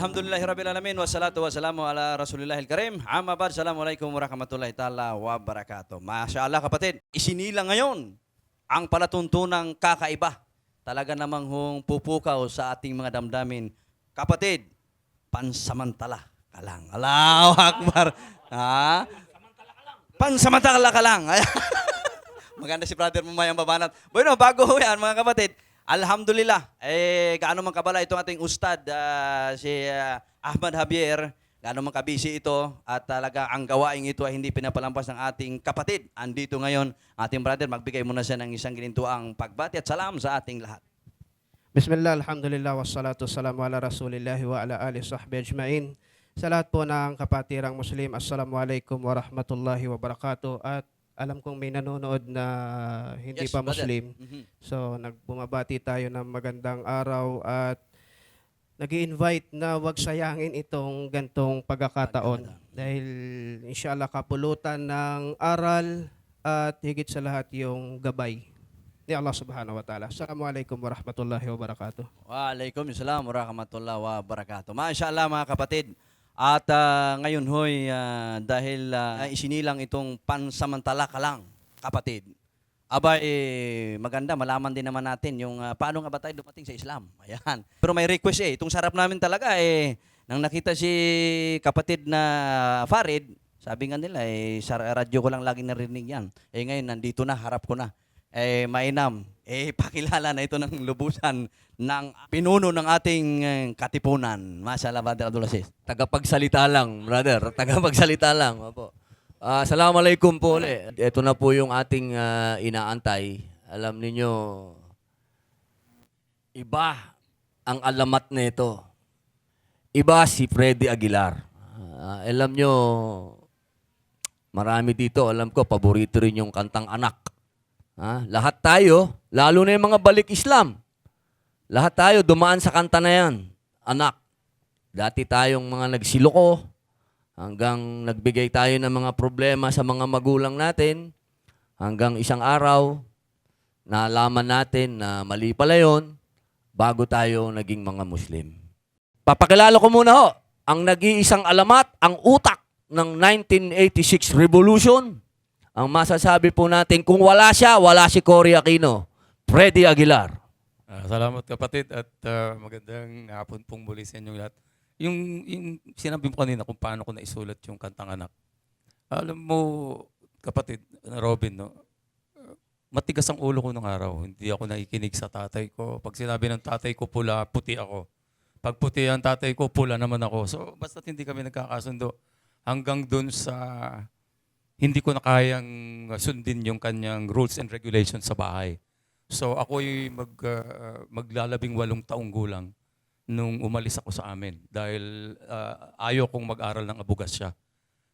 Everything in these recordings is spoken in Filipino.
Alhamdulillahirabbil alamin wassalatu wassalamu ala Rasulillahil Karim. Amma ba'd. Assalamualaikum warahmatullahi taala wabarakatuh. Masyaallah kapatid, isinilang ngayon ang palatuntunang kakaiba. Talaga namang pupukaw sa ating mga damdamin. Kapatid, pansamantala ka lang. Allahu Akbar. Ha? Pansamantala ka lang. Maganda si brother mo mayang babanat. Bueno, bago yan mga kapatid, alhamdulillah, gaano man kabala itong ating ustad, si Ahmad Javier, gaano man kabisi ito, at talaga ang gawaing ito ay hindi pinapalampas ng ating kapatid. Andito ngayon, ating brother, magbigay muna siya ng isang ginintuang pagbati at salam sa ating lahat. Bismillah, alhamdulillah, wassalatu wassalamu ala rasulillahi wa ala alihi sahbihi ajmain. Sa lahat po ng kapatirang Muslim, assalamualaikum warahmatullahi wabarakatuh. At alam kong may nanonood na hindi Yes, pa brother. Muslim. Mhm. So, nagbumabati tayo ng magandang araw at nag-i-invite na wag sayangin itong gantong pagkakataon. Dahil inshallah kapulutan ng aral at higit sa lahat yung gabay ni Allah subhanahu wa ta'ala. Assalamualaikum warahmatullahi wabarakatuh. Waalaikumsalam warahmatullahi wabarakatuh. Masyaallah mga kapatid. At ngayon hoy, dahil isinilang itong pansamantala ka lang, kapatid. Aba, maganda, malaman din naman natin yung paano nga ba tayo dumating sa Islam. Ayan. Pero may request itong sarap namin talaga nang nakita si kapatid na Farid, sabi nga nila sa radyo ko lang laging narinig yan. Ngayon nandito na, harap ko na. Mainam, pakilala na ito ng lubusan ng pinuno ng ating katipunan. Mashallah, Brother Abdul Aziz. Tagapagsalita lang, brother. Tagapagsalita lang. Opo. Assalamualaikum po ulit. Ito na po yung ating inaantay. Alam niyo, iba ang alamat nito. Iba si Freddy Aguilar. Alam nyo, marami dito, alam ko, paborito rin yung kantang Anak. Lahat tayo, lalo na yung mga balik Islam, lahat tayo dumaan sa kanta na yan. Anak. Dati tayong mga nagsiloko, hanggang nagbigay tayo ng mga problema sa mga magulang natin, hanggang isang araw, nalaman natin na mali pala yun, bago tayo naging mga Muslim. Papakilala ko muna ho, ang nag-iisang alamat, ang utak ng 1986 Revolution. Ang masasabi po natin, kung wala siya, wala si Cory Aquino. Freddy Aguilar. Salamat kapatid at magandang hapon pong muli sa inyong lahat. Yung sinabi mo kanina kung paano ko naisulat yung kantang Anak. Alam mo kapatid, Robin, no? Matigas ang ulo ko nung araw. Hindi ako nakikinig sa tatay ko. Pag sinabi ng tatay ko pula, puti ako. Pag puti ang tatay ko, pula naman ako. So basta't hindi kami nagkakasundo. Hanggang dun sa hindi ko na kayang sundin yung kanyang rules and regulations sa bahay. So ako'y maglalabing 8 taong gulang nung umalis ako sa amin dahil ayaw kong mag-aral ng abogasya.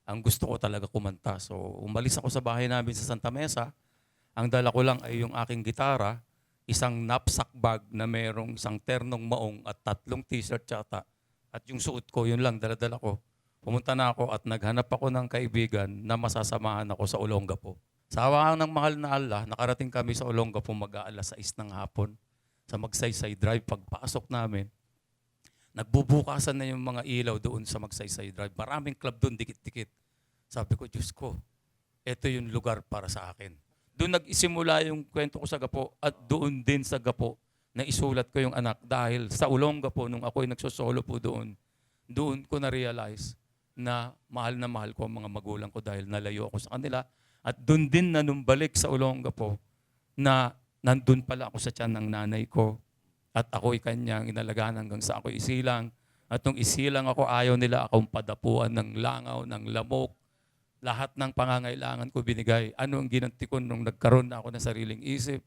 Ang gusto ko talaga kumanta. So umalis ako sa bahay namin sa Santa Mesa. Ang dala ko lang ay yung aking gitara, isang knapsack bag na merong isang ternong maong at 3 t-shirt yata. At yung suot ko, yun lang, dala-dala ko. Pumunta na ako at naghanap ako ng kaibigan na masasamahan ako sa Olongapo. Sa hawaan ng mahal na Allah, nakarating kami sa Olongapo mag-aalas 6 ng hapon sa Magsaysay Drive. Pagpasok namin, nagbubukasan na yung mga ilaw doon sa Magsaysay Drive. Maraming club doon, dikit-dikit. Sabi ko, Diyos ko, ito yung lugar para sa akin. Doon nag-isimula yung kwento ko sa Gapo at doon din sa Gapo na isulat ko yung Anak. Dahil sa Olongapo, nung ako'y nagsosolo po doon ko na-realize na mahal ko ang mga magulang ko dahil nalayo ako sa kanila. At doon din na nung balik sa Olongapo na nandun pala ako sa tiyan ng nanay ko at ako'y kanyang inalagaan hanggang sa ako'y isilang. At nung isilang ako, ayaw nila akong padapuan ng langaw, ng lamok. Lahat ng pangangailangan ko binigay. Ano ang ginanti ko nung nagkaroon na ako ng sariling isip?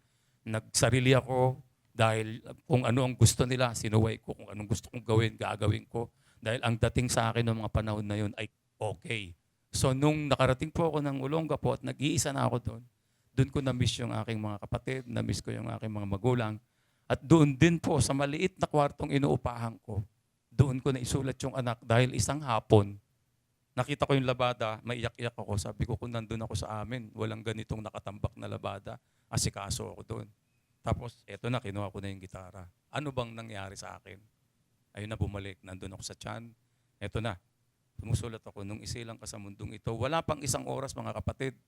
Nagsarili ako dahil kung ano ang gusto nila, sinuway ko. Kung anong gusto kong gawin, gagawin ko. Dahil ang dating sa akin ng mga panahon na yun ay okay. So nung nakarating po ako ng Olongapo at nag-iisa na ako doon ko na-miss yung aking mga kapatid, na-miss ko yung aking mga magulang. At doon din po sa maliit na kwartong inuupahan ko, doon ko na isulat yung Anak dahil isang hapon, nakita ko yung labada, maiyak-iyak ako. Sabi ko kung nandun ako sa amin, walang ganitong nakatambak na labada, asikaso ako doon. Tapos eto na, kinuha ko na yung gitara. Ano bang nangyari sa akin? Ayun na, bumalik. Nandun ako sa tiyan. Eto na. Sumusulat ako, nung isilang ka sa mundong ito. Wala pang isang oras, mga kapatid.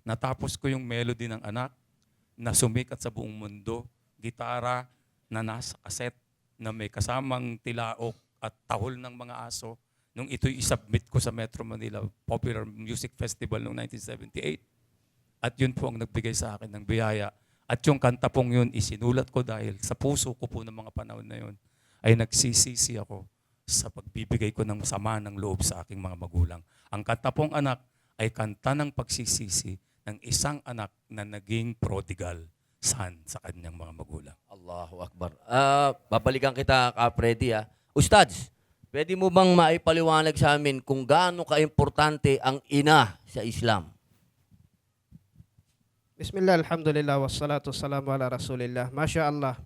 Natapos ko yung melody ng anak na sumikat sa buong mundo. Gitara na nasa kaset na may kasamang tilaok at tahol ng mga aso. Nung ito'y isubmit ko sa Metro Manila Popular Music Festival noong 1978. At yun po ang nagbigay sa akin ng biyaya. At yung kanta pong yun, isinulat ko dahil sa puso ko po ng mga panahon na yun, ay nagsisisi ako sa pagbibigay ko ng sama ng loob sa aking mga magulang. Ang kanta pong anak ay kanta ng pagsisisi ng isang anak na naging prodigal son sa kanyang mga magulang. Allahu Akbar. Babalikan kita, Freddy. Ustads, pwede mo bang maipaliwanag sa amin kung gaano ka-importante ang ina sa Islam? Bismillah, alhamdulillah, wassalatu wassalamu ala rasulillah. Masya Allah,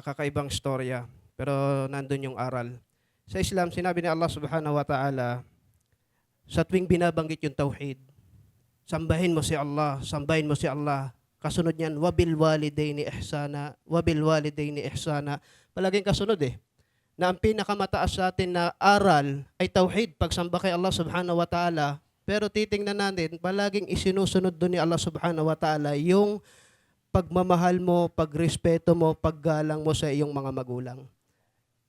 kakaibang storya, pero nandun yung aral. Sa Islam, sinabi ni Allah subhanahu wa ta'ala, sa tuwing binabanggit yung tawhid, sambahin mo si Allah, sambahin mo si Allah. Kasunod niyan, wabil walidaini ihsana, wabil walidaini ihsana. Palaging kasunod na ang pinakamataas sa atin na aral ay tawhid, pagsamba kay Allah subhanahu wa ta'ala. Pero titingnan natin, palaging isinusunod doon ni Allah subhanahu wa ta'ala yung pagmamahal mo, pagrespeto mo, paggalang mo sa iyong mga magulang.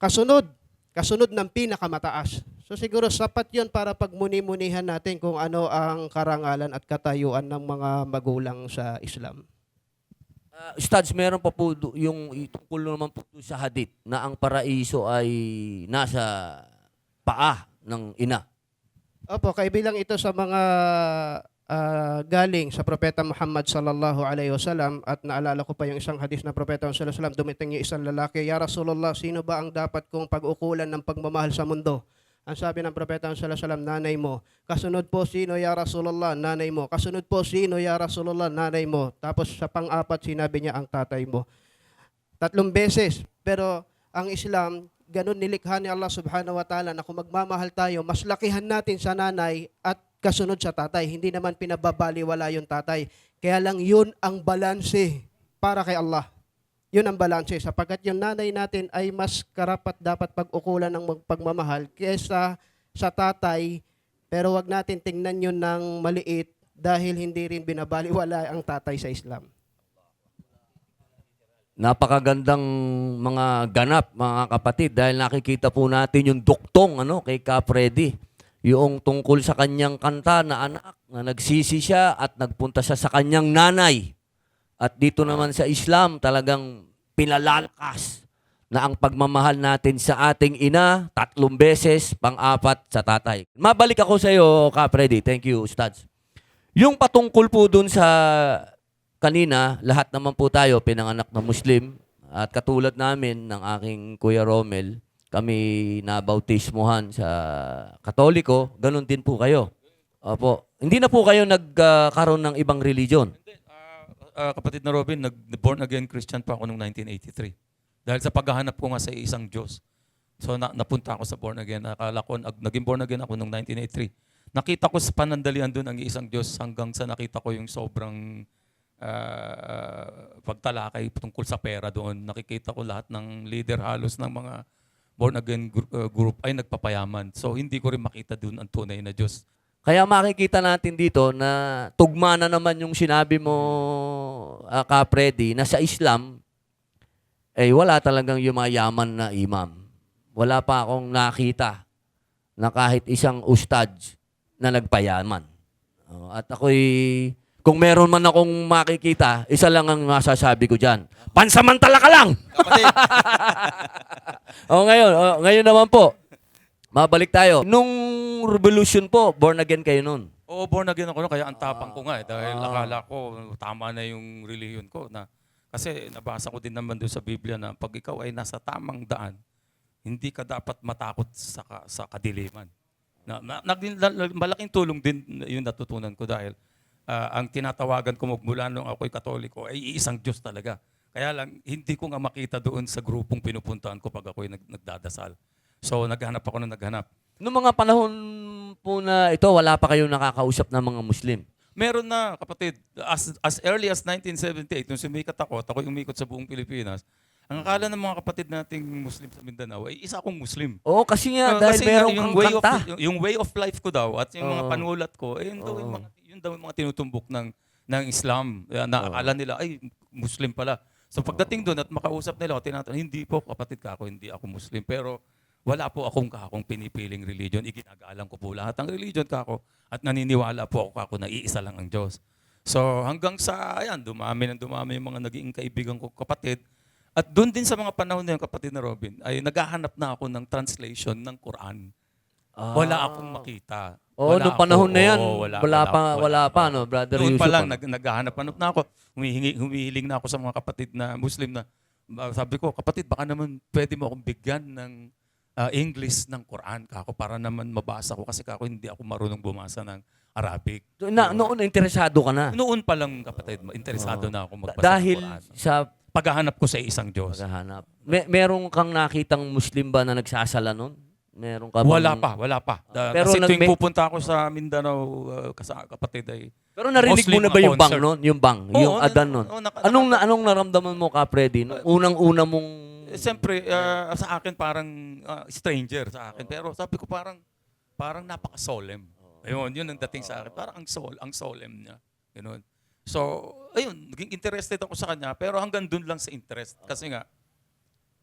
Kasunod ng pinakamataas. So siguro sapat yun para pagmuni-munihan natin kung ano ang karangalan at katayuan ng mga magulang sa Islam. Ustads, meron pa po yung tungkol naman po sa hadith na ang paraiso ay nasa paa ng ina. Opo, kaibilang ito sa mga galing sa Propeta Muhammad sallallahu alaihi wasallam, at naalala ko pa yung isang hadis na Propeta sallallahu alaihi wasallam, dumating yung isang lalaki, "Ya Rasulullah, sino ba ang dapat kong pag-ukulan ng pagmamahal sa mundo?" Ang sabi ng Propeta sallallahu alaihi wasallam, "Nanay mo." Kasunod po, "Sino ya Rasulullah?" "Nanay mo." Kasunod po, "Sino ya Rasulullah?" "Nanay mo." Tapos sa pang-apat, sinabi niya, "Ang tatay mo." 3 beses. Pero ang Islam, ganun nilikha ni Allah subhanahu wa ta'ala na kung magmamahal tayo, mas lakihan natin sa nanay at kasunod sa tatay. Hindi naman pinababaliwala yung tatay. Kaya lang yun ang balanse para kay Allah. Yun ang balanse. Sapagkat yung nanay natin ay mas karapat dapat pag-ukulan ng pagmamahal kesa sa tatay. Pero wag natin tingnan yun ng maliit dahil hindi rin binabaliwala ang tatay sa Islam. Napakagandang mga ganap, mga kapatid, dahil nakikita po natin yung duktong kay Freddy. Yung tungkol sa kanyang kanta na anak, na nagsisi siya at nagpunta siya sa kanyang nanay. At dito naman sa Islam, talagang pinalalakas na ang pagmamahal natin sa ating ina, 3 beses, pang-4 sa tatay. Mabalik ako sa iyo, Freddy. Thank you, Ustads. Yung patungkol po dun sa kanina, lahat naman po tayo pinanganak na Muslim, at katulad namin ng aking Kuya Romel, kami nabautismuhan sa Katoliko, ganun din po kayo. Opo. Hindi na po kayo nagkaroon ng ibang religion. Kapatid na Robin, born again Christian pa ako noong 1983. Dahil sa paghahanap ko nga sa isang Diyos. So napunta ako sa born again. Akala ko, naging born again ako noong 1983. Nakita ko sa panandalian doon ang isang Diyos hanggang sa nakita ko yung sobrang pagtalakay tungkol sa pera doon. Nakikita ko lahat ng leader halos ng mga born again group ay nagpapayaman. So hindi ko rin makita doon ang tunay na Diyos. Kaya makikita natin dito na tugma na naman yung sinabi mo, Freddy, na sa Islam, wala talagang yumayaman na imam. Wala pa akong nakita na kahit isang ustad na nagpayaman. At ako'y, kung meron man akong makikita, isa lang ang masasabi ko dyan. Pansamantala ka lang! Ngayon naman po, mabalik tayo. Nung revolution po, born again kayo nun. Oo, born again ako, kaya ang tapang ko nga dahil akala ko tama na yung relihiyon ko. Kasi nabasa ko din naman doon sa Biblia na pag ikaw ay nasa tamang daan, hindi ka dapat matakot sa kadiliman. Malaking tulong din yung natutunan ko dahil ang tinatawagan ko mula nung ako'y Katoliko ay iisang Diyos talaga. Kaya lang, hindi ko nga makita doon sa grupong pinupuntahan ko pag ako'y nagdadasal. So, naghanap ako ng naghanap. Noong mga panahon po na ito, wala pa kayong nakakausap ng mga Muslim? Meron na, kapatid. As early as 1978, nung sumikat ako, at ako'y umikot sa buong Pilipinas, Ang akala ng mga kapatid nating Muslim sa Mindanao ay isa akong Muslim. Oo, kasi nga, dahil Kasi meron yung kang way kanta. yung way of life ko daw at yung mga Oo. panulat ko, eh, Oo. yun daw yung mga tinutumbok ng Islam. Na akala nila, ay, Muslim pala. So pagdating doon at makausap nila ako, tinatanong, hindi po kapatid ka ako, hindi ako Muslim. Pero wala po akong pinipiling religion. Iginagalang ko po lahat ng religion ka ako at naniniwala po ako na iisa lang ang Diyos. So hanggang sa, ayan, dumami yung mga naging kaibigan ko kapatid. At doon din sa mga panahon na yun, kapatid na Robin, ay naghahanap na ako ng translation ng Quran. Wala akong makita. Oo, Wala nung panahon ako. na yan, Oo, wala pa, no, Brother Noon Yusuf. pa lang, ano? naghahanap-hanap na ako. Humihiling na ako sa mga kapatid na Muslim na, sabi ko, kapatid, baka naman pwede mo akong bigyan ng English ng Quran kako para naman mabasa ko kasi kako hindi ako marunong bumasa ng Arabic. Noon, interesado ka na. Noon pa lang, kapatid, interesado na ako magbasa Dahil ng Quran. sa Paghahanap ko sa isang Diyos. paghahanap. Meron kang nakitang Muslim ba na nagsasala noon? Meron ka bang... Wala pa. Pero Kasi tuwing may- pupunta ako sa Mindanao, kapatid ay Pero narinig mo Muslim na ba na yung bang concert. noon? Yung bang, yung adan noon? Anong naramdaman mo, Kapredi? Unang-una mong... Siyempre, sa akin parang stranger sa akin. Pero sabi ko parang napaka-solemn. Ayun, yun ang dating sa akin. Parang ang solemn niya. Ganun. So, ayun, naging interested ako sa kanya. Pero hanggang dun lang sa interest. Kasi nga,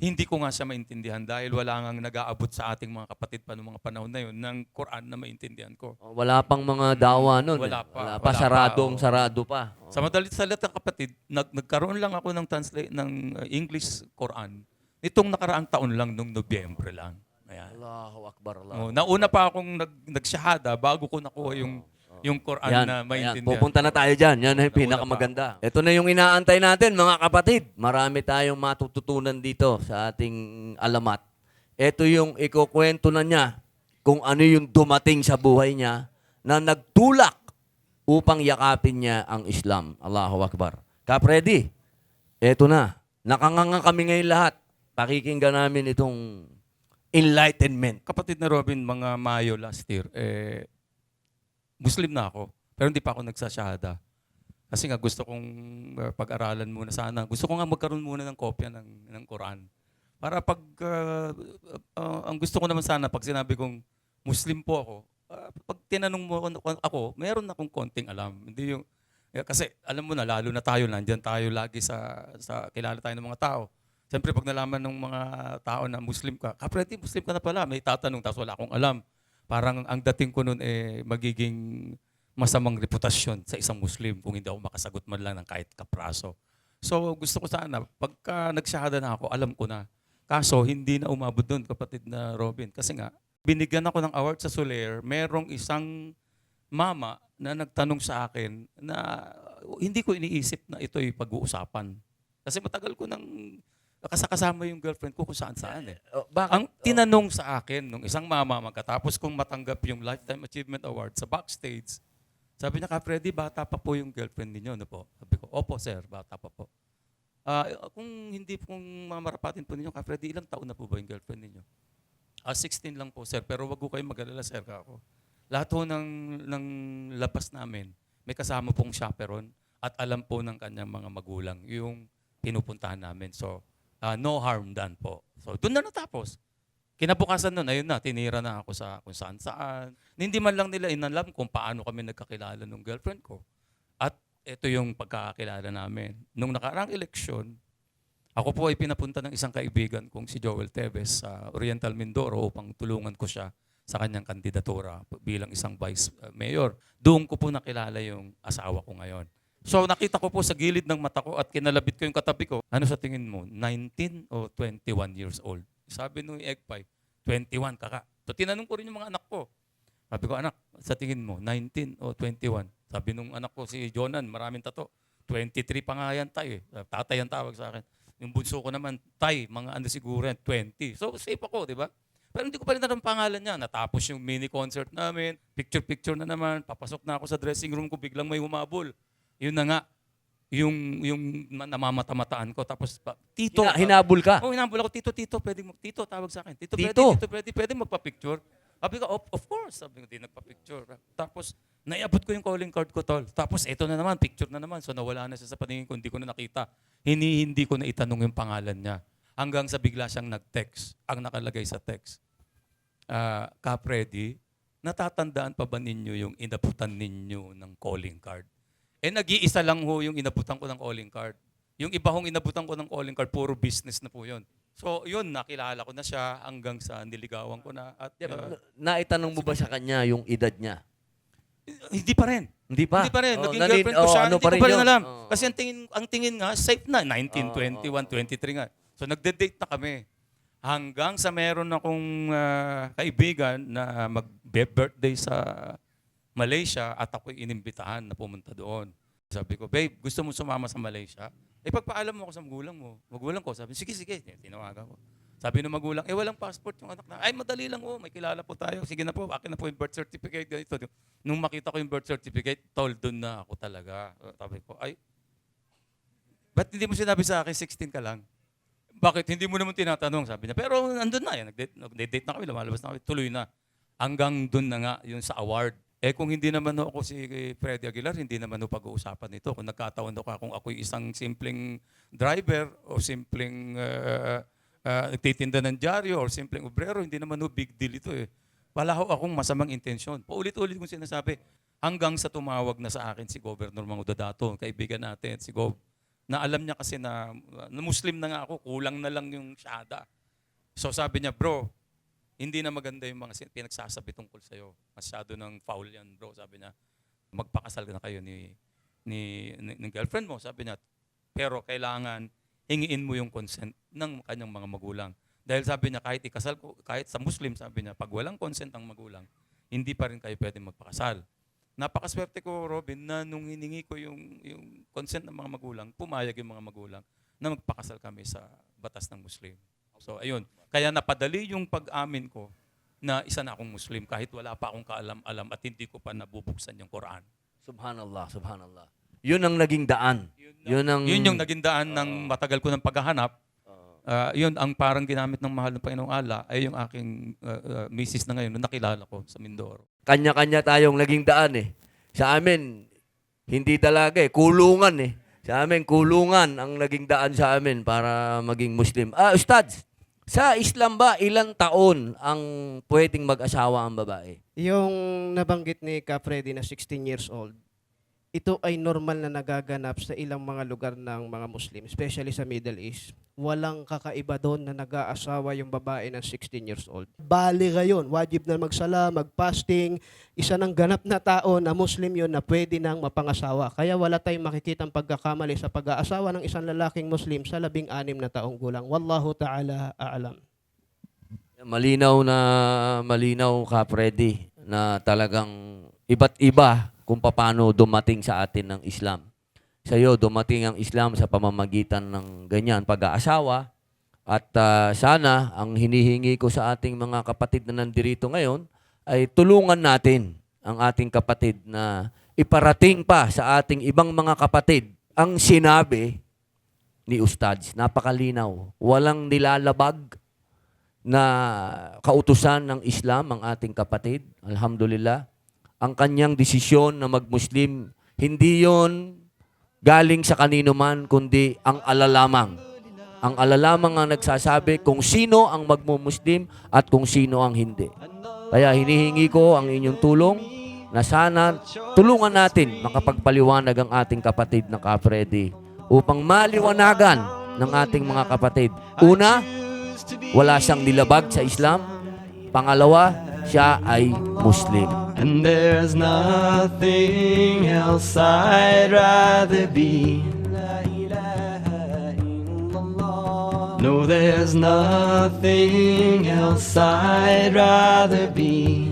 hindi ko nga siya maintindihan dahil wala nga nag-aabot sa ating mga kapatid pa noong mga panahon na yun ng Quran na maintindihan ko. Wala pang mga dawa noon. Wala pa. Wala Wala pa, pa, sarado pa. Sa madalit salita kapatid, nagkaroon lang ako ng English Quran nitong nakaraang taon lang nung Nobyembre lang. Ayan. Allahu Akbar, Nauna pa akong nagsyahada bago ko nakuha yung Quran na maintindihan. Pupunta na tayo dyan. Yan ang pinakamaganda. Ito na yung inaantay natin, mga kapatid. Marami tayong matututunan dito sa ating alamat. Ito yung ikukwento na niya kung ano yung dumating sa buhay niya na nagtulak upang yakapin niya ang Islam. Allahu Akbar. Kapredi, ito na. Nakanganga kami ngayon lahat. Pakikinggan namin itong enlightenment. Kapatid na Robin, mga Mayo last year, Muslim na ako. Pero hindi pa ako nagsasyahada. Kasi nga gusto kong pag-aralan muna sana. Gusto ko nga magkaroon muna ng kopya ng Quran. Para pag, ang gusto ko naman sana, pag sinabi kong Muslim po ako, pag tinanong mo ako, meron akong konting alam. Hindi yung, kasi alam mo na, lalo na tayo, nandyan tayo lagi sa kilala tayo ng mga tao. Siyempre, pag nalaman ng mga tao na Muslim ka, Kapredi, Muslim ka na pala, may tatanong, tapos wala akong alam. Parang ang dating ko nun magiging masamang reputasyon sa isang Muslim kung hindi ako makasagot man lang ng kahit kapraso. So gusto ko sana, pagka nagsyahada na ako, alam ko na. Kaso hindi na umabot doon, kapatid na Robin. Kasi nga, binigyan ako ng award sa Soler, merong isang mama na nagtanong sa akin na hindi ko iniisip na ito'y pag-uusapan. Kasi matagal ko nang kasama yung girlfriend ko kung saan-saan eh. Ang tinanong sa akin nung isang mama magkatapos kong matanggap yung Lifetime Achievement Award sa backstage, sabi niya, Kapredi, bata pa po yung girlfriend ninyo, no po? Sabi ko, opo sir, bata pa po. Kung mamarapatin po ninyo, Kapredi, ilang taon na po ba yung girlfriend ninyo? 16 lang po sir, pero wag ko kayong mag-alala sir ako. Lahat po ng labas namin, may kasama pong chaperon at alam po ng kanyang mga magulang yung pinupuntahan namin. So, no harm done po. So, doon na natapos. Kinabukasan nun, ayun na, tinira na ako sa kung saan-saan. Hindi man lang nila inalam kung paano kami nagkakilala ng girlfriend ko. At ito yung pagkakakilala namin. Nung nakaraang eleksyon, ako po ay pinapunta ng isang kaibigan kong si Joel Teves sa Oriental Mindoro upang tulungan ko siya sa kanyang kandidatura bilang isang vice mayor. Doon ko po nakilala yung asawa ko ngayon. So nakita ko po sa gilid ng mata ko at kinalabit ko yung katabi ko. Ano sa tingin mo? 19 o 21 years old? Sabi nung egg pie, 21 kaka. So tinanong ko rin yung mga anak ko. Sabi ko, anak, sa tingin mo, 19 o 21? Sabi nung anak ko si Jonan, maraming tato. 23 pa nga yan, tay. Tatay ang tawag sa akin. Yung bunso ko naman, tay, mga ano siguro yan, 20. So safe ako, di ba? Pero hindi ko pa rin alam pangalan niya. Natapos yung mini concert namin. Picture-picture na naman. Papasok na ako sa dressing room ko, biglang may humabol. Yun na nga, yung namamata-mataan ko. Tapos, tito. Hinabol ka? Oh, hinabol ako, tito, tito, tawag sa akin. Tito, Tito? pwede magpa-picture. Sabi ko, of course. Sabi ko, di nagpa-picture. Tapos, Naiabot ko yung calling card ko, tol. Tapos ito na naman, picture na naman. So nawala na siya sa paningin ko, hindi ko na nakita. Hindi ko na itanong yung pangalan niya. Hanggang sa bigla siyang nag-text. Ang nakalagay sa text, Kapredi, natatandaan pa ba ninyo yung inabutan ninyo ng calling card? Nag-iisa lang ho yung inabutan ko ng calling card. Yung iba hong inabutan ko ng calling card, puro business na po yun. So yun, nakilala ko na siya hanggang sa niligawan ko na. At Naitanong mo ba sa kanya yung edad niya? hindi pa rin. Hindi pa? Hindi pa rin. Oh, Naging girlfriend ko siya. ano Hindi ko pa rin yun? alam. Oh. Kasi ang tingin nga, safe na. 19, 21, 23 nga. So nagde-date na kami. Hanggang sa meron akong kaibigan na mag-birthday sa Malaysia at ako'y inimbitahan na pumunta doon. Sabi ko, babe, gusto mo sumama sa Malaysia? Pagpaalam mo ako sa magulang mo. Magulang ko, sabi, sige. Tinawagan ko. Sabi ng magulang, walang passport yung anak na. Ay, madali lang, may kilala po tayo. Sige na po, akin na po yung birth certificate. Ganito. Nung makita ko yung birth certificate, told doon na ako talaga. Sabi ko, ba't hindi mo sinabi sa akin, 16 ka lang? Bakit? Hindi mo naman tinatanong, sabi niya. Pero nandun na, nag-date na kami, lumalabas na kami, tuloy na. Hanggang doon na nga, yung sa award. Kung hindi naman ako si Freddy Aguilar, hindi naman pag-uusapan ito. Kung nagkataon kung ako'y isang simpleng driver o simpleng nagtitinda ng dyaryo or simpleng obrero, hindi naman big deal ito eh. Wala akong masamang intensyon. Paulit-ulit kong sinasabi, hanggang sa tumawag na sa akin si Governor Mangudadato, kaibigan natin, si Gov, na alam niya kasi na Muslim na nga ako, kulang na lang yung syahada. So sabi niya, bro, hindi na maganda yung mga pinagsasabi tungkol sa'yo. Masyado ng foul yan, bro. Sabi niya, magpakasal na kayo ni girlfriend mo. Sabi niya, pero kailangan hingiin mo yung consent ng kanyang mga magulang. Dahil sabi niya, kahit ikasal ko, kahit sa Muslim, sabi niya, pag walang consent ang magulang, hindi pa rin kayo pwede magpakasal. Napakaswerte ko, Robin, na nung hiningi ko yung consent ng mga magulang, pumayag yung mga magulang na magpakasal kami sa batas ng Muslim. So, ayun. Kaya napadali yung pag-amin ko na isa na akong Muslim kahit wala pa akong kaalam-alam at hindi ko pa nabubuksan yung Quran. Subhanallah. Yun ang naging daan. Yun yung naging daan ng matagal ko ng paghahanap. Yun ang parang ginamit ng mahal ng Panginoong Allah ay yung aking misis na ngayon na nakilala ko sa Mindoro. Kanya-kanya tayong naging daan eh. Sa amin, hindi dalaga eh. Kulungan eh. Sa amin, kulungan ang naging daan sa amin para maging Muslim. Ustads, sa Islam ba, ilang taon ang pwedeng mag-asawa ang babae? Yung nabanggit ni Kapredi na 16 years old, ito ay normal na nagaganap sa ilang mga lugar ng mga Muslim, especially sa Middle East. Walang kakaiba doon na nag-aasawa yung babae ng 16 years old. Bali ngayon, wajib na magsala, mag-fasting, isa ng ganap na tao na Muslim yun na pwede nang mapangasawa. Kaya wala tayong makikitang pagkakamali sa pag-aasawa ng isang lalaking Muslim sa 16 na taong gulang. Wallahu ta'ala a'lam. Malinaw ka, Freddy, na talagang iba't iba kung paano dumating sa atin ng Islam. Sa iyo, dumating ang Islam sa pamamagitan ng ganyan pag-aasawa. At sana, ang hinihingi ko sa ating mga kapatid na nandirito ngayon, ay tulungan natin ang ating kapatid na iparating pa sa ating ibang mga kapatid ang sinabi ni Ustads. Napakalinaw. Walang nilalabag na kautusan ng Islam ang ating kapatid. Alhamdulillah. Ang kanyang desisyon na mag-Muslim, hindi yon galing sa kanino man, kundi ang alalamang. Ang alalamang ang nagsasabi kung sino ang magmumuslim at kung sino ang hindi. Kaya hinihingi ko ang inyong tulong na sana tulungan natin makapagpaliwanag ang ating kapatid na Kapredi upang maliwanagan ng ating mga kapatid. Una, wala siyang nilabag sa Islam. Pangalawa, siya ay Muslim. And there's nothing else I'd rather be. No, there's nothing else I'd rather be.